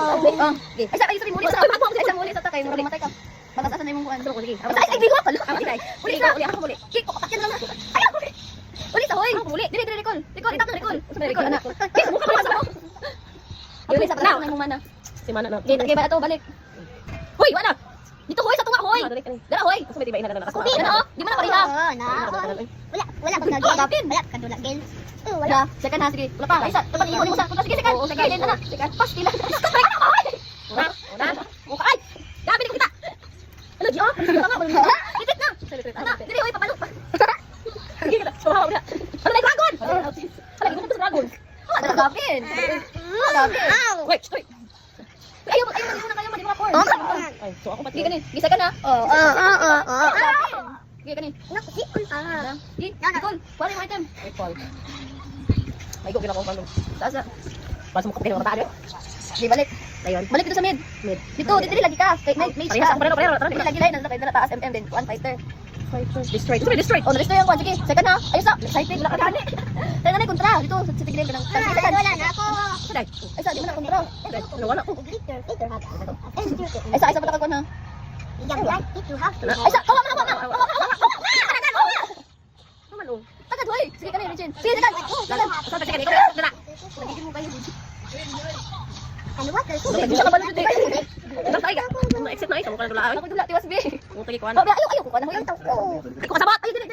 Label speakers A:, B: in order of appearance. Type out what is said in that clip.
A: Oh, sige. Ay, sa muli sa muli sa takay, mura matay ka. Pagkasasan na imong kuan. Sige. Ay, bigo ka. Uli sa uli ako muli. Kiko, patakyan lang na. Ay, muli. Uli sa hoy. Muli. Dili recall. Recall itak recall. Recall ana. Ay, mukha pa sa mo. Uli sa pagkasasan na imong mana.
B: Si mana na.
A: Okay, ba ato balik. Hoy, wala. Dito hoy sa tunga hoy. Dara hoy.
B: Kasi may tibain na na.
A: Dara oh. Di man na pariha.
C: Wala bang nagagapin? Wala kadula gel.
A: Wala. Second na sige. Wala pa. Isa, dapat ikon mo sa. Sige, second. Second na. Second. Pas pila. Una. Mukha ay. Gabi ko kita. Ano di oh? Litit na. Ana, dili hoy papalo. Sige kita. Suha na. Ano na dragon? Hala, ikaw sa dragon. Ano gabin? Gabin. Wait, wait. Ayaw na kayo mga porn.
B: Ay, so ako pati.
A: Sige kanin. Gisa ka na.
C: Oo.
A: Sige kanin.
C: Naku, si
A: Nicole, kuha yung item.
B: Recall. May go gina ko pano.
A: Sasa.
B: Basta mo kapit ng tayo.
A: Di balik.
B: Ayun.
A: Balik dito sa mid.
B: Mid.
A: Dito lagi ka. Kay mage
B: Parehas
A: ka.
B: ako pareho. Tara.
A: Lagi lain na kay taas MM din. One fighter.
B: Destroy. Destroy.
A: Oh, na-destroy yung kwan. Sige, second na. Ayos na. Excited. Wala ka gani. Kaya na kontra. Dito, sa tigilin ka ng...
C: wala na ako.
B: Saday.
A: Ay, sa, di mo na kontra.
B: Wala ko.
C: Glitter haba.
A: Ay, sa, pala ka na.
C: You like it, you have to.
A: Ay, sa, kawa.
B: Naman oh.
A: Tagad, hoy. Sige ka na, Regine. Sige, tagad.
B: Sa sige ni ko. Dala.
A: Nagiging mo kayo.
C: Ano ba?
A: Hindi siya kabalo dito.
B: Basta ay ka. Exit na ito mo kana dula.
A: Ako dula, tiwas, B.
B: Mo tagi ko
A: Oh,
B: ana.
A: ayaw, kuha na. Hoy,
B: Ko kasabot.
A: ay, dili.